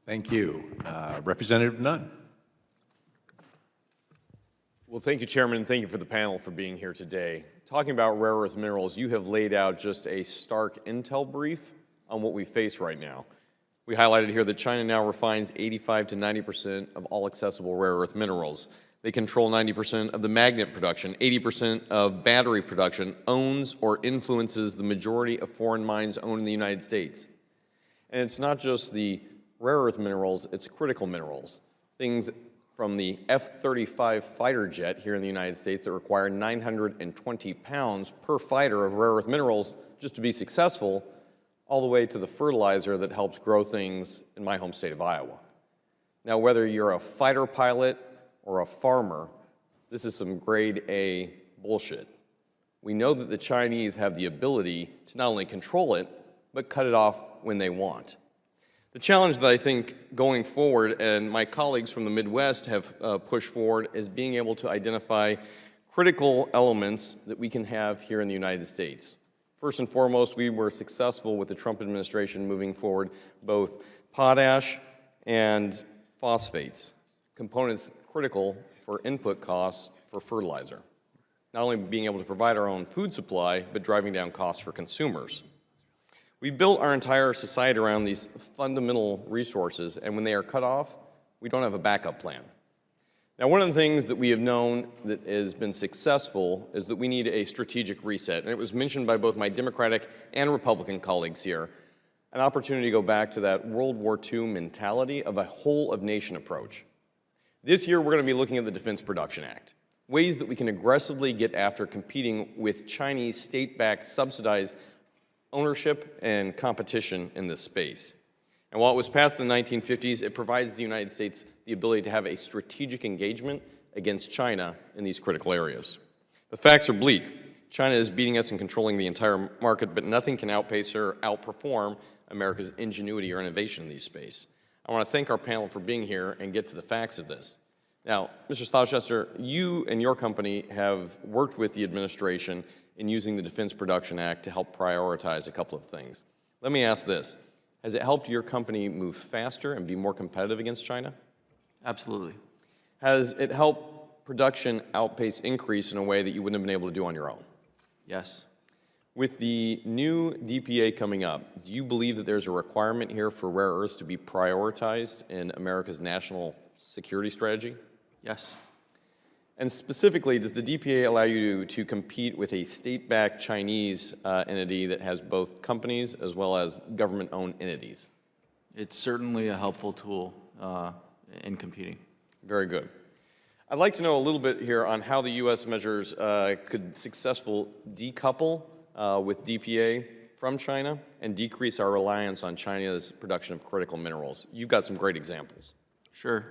Thank you. Representative Nunn. Well, thank you, Chairman, and thank you for the panel for being here today. Talking about rare earth minerals, you have laid out just a stark intel brief on what we face right now. We highlighted here that China now refines 85 to 90% of all accessible rare earth minerals. They control 90% of the magnet production, 80% of battery production, owns or influences the majority of foreign mines owned in the United States. And it's not just the rare earth minerals, it's critical minerals. Things from the F-35 fighter jet here in the United States that require 920 pounds per fighter of rare earth minerals just to be successful, all the way to the fertilizer that helps grow things in my home state of Iowa. Now, whether you're a fighter pilot or a farmer, this is some grade A bullshit. We know that the Chinese have the ability to not only control it, but cut it off when they want. The challenge that I think going forward, and my colleagues from the Midwest have pushed forward, is being able to identify critical elements that we can have here in the United States. First and foremost, we were successful with the Trump administration moving forward both potash and phosphates, components critical for input costs for fertilizer. Not only being able to provide our own food supply, but driving down costs for consumers. We've built our entire society around these fundamental resources, and when they are cut off, we don't have a backup plan. Now, one of the things that we have known that has been successful is that we need a strategic reset, and it was mentioned by both my Democratic and Republican colleagues here, an opportunity to go back to that World War II mentality of a whole-of-nation approach. This year, we're going to be looking at the Defense Production Act, ways that we can aggressively get after competing with Chinese state-backed subsidized ownership and competition in this space. And while it was passed in the 1950s, it provides the United States the ability to have a strategic engagement against China in these critical areas. The facts are bleak. China is beating us and controlling the entire market, but nothing can outpace or outperform America's ingenuity or innovation in these space. I want to thank our panel for being here and get to the facts of this. Now, Mr. Stauchester, you and your company have worked with the administration in using the Defense Production Act to help prioritize a couple of things. Let me ask this. Has it helped your company move faster and be more competitive against China? Absolutely. Has it helped production outpace increase in a way that you wouldn't have been able to do on your own? Yes. With the new DPA coming up, do you believe that there's a requirement here for rare earths to be prioritized in America's national security strategy? Yes. And specifically, does the DPA allow you to compete with a state-backed Chinese entity that has both companies as well as government-owned entities? It's certainly a helpful tool in competing. Very good. I'd like to know a little bit here on how the U.S. measures could successfully decouple with DPA from China and decrease our reliance on China's production of critical minerals. You've got some great examples. Sure.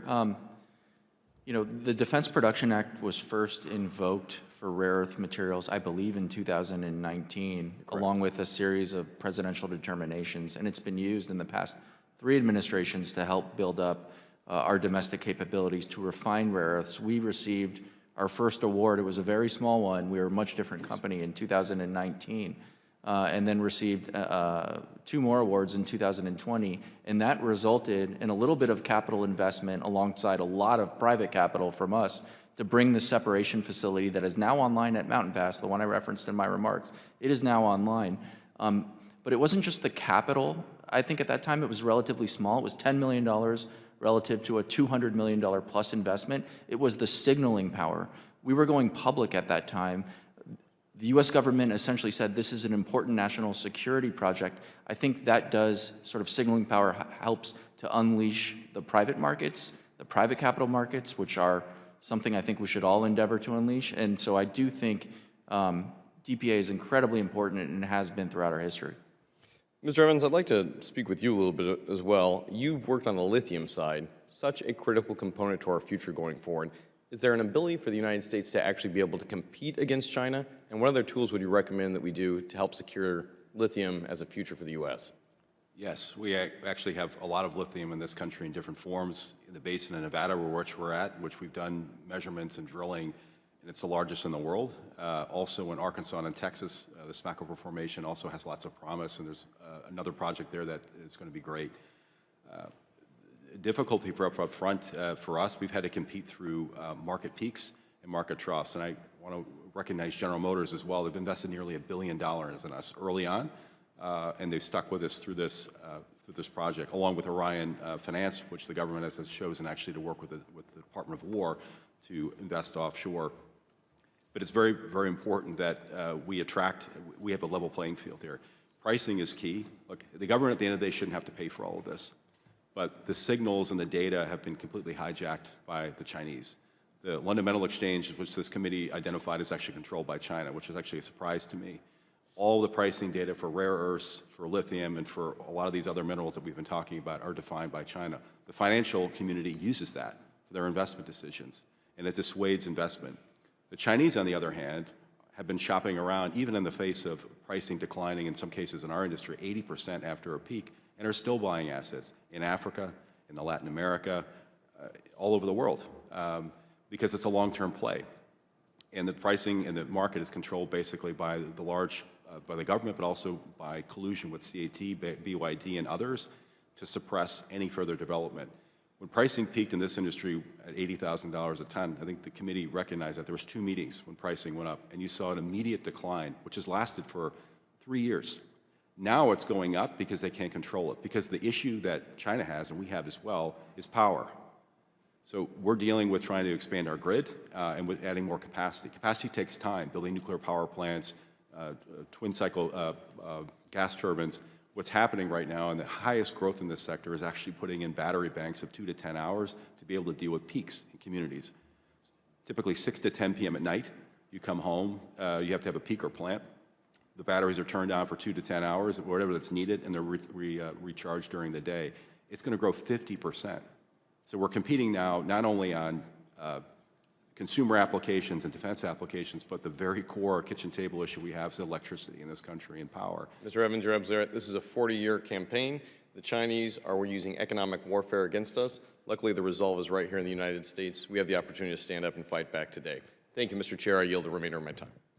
You know, the Defense Production Act was first invoked for rare earth materials, I believe, in 2019, Correct. along with a series of presidential determinations, and it's been used in the past 3 administrations to help build up our domestic capabilities to refine rare earths. We received our first award. It was a very small one. We were a much different company in 2019. And then received 2 more awards in 2020, and that resulted in a little bit of capital investment alongside a lot of private capital from us to bring the separation facility that is now online at Mountain Pass, the one I referenced in my remarks. It is now online. But it wasn't just the capital. I think at that time it was relatively small. It was $10 million relative to a $200 million plus investment. It was the signaling power. We were going public at that time. The U.S. government essentially said this is an important national security project. I think that does sort of signaling power helps to unleash the private markets, the private capital markets, which are something I think we should all endeavor to unleash. And so I do think DPA is incredibly important and has been throughout our history. Mr. Evans, I'd like to speak with you a little bit as well. You've worked on the lithium side, such a critical component to our future going forward. Is there an ability for the United States to actually be able to compete against China? And what other tools would you recommend that we do to help secure lithium as a future for the U.S.? Yes, we actually have a lot of lithium in this country in different forms. In the basin of Nevada, which we're at, which we've done measurements and drilling, and it's the largest in the world. Also in Arkansas and Texas, the Smackover Formation also has lots of promise, and there's another project there that is going to be great. difficulty for up front for us, we've had to compete through market peaks and market troughs. And I want to recognize General Motors as well. They've invested nearly $1 billion in us early on, and they've stuck with us through this project, along with Orion Finance, which the government has chosen actually to work with the Department of War to invest offshore. But it's very, very important that we have a level playing field here. Pricing is key. Look, the government at the end of the day shouldn't have to pay for all of this. But the signals and the data have been completely hijacked by the Chinese. The London Metal Exchange, which this committee identified, is actually controlled by China, which is actually a surprise to me. All the pricing data for rare earths, for lithium, and for a lot of these other minerals that we've been talking about are defined by China. The financial community uses that for their investment decisions, and it dissuades investment. The Chinese, on the other hand, have been shopping around, even in the face of pricing declining, in some cases in our industry, 80% after a peak, and are still buying assets in Africa, in Latin America, all over the world, because it's a long-term play. And the pricing and the market is controlled basically by the government, but also by collusion with CAT, BYD, and others to suppress any further development. When pricing peaked in this industry at $80,000 a ton, I think the committee recognized that there was 2 meetings when pricing went up, and you saw an immediate decline, which has lasted for 3 years. Now it's going up because they can't control it, because the issue that China has, and we have as well, is power. So we're dealing with trying to expand our grid and with adding more capacity. Capacity takes time, building nuclear power plants, twin cycle gas turbines. What's happening right now, and the highest growth in this sector, is actually putting in battery banks of 2 to 10 hours to be able to deal with peaks in communities. Typically 6 to 10 p.m. at night, you come home, you have to have a peaker plant. The batteries are turned on for 2 to 10 hours, whatever that's needed, and they're recharged during the day. It's going to grow 50%. So we're competing now not only on consumer applications and defense applications, but the very core kitchen table issue we have is electricity in this country and power. Mr. Evans, you're absolutely right. This is a 40-year campaign. The Chinese are using economic warfare against us. Luckily, the resolve is right here in the United States. We have the opportunity to stand up and fight back today. Thank you, Mr. Chair. I yield the remainder of my time.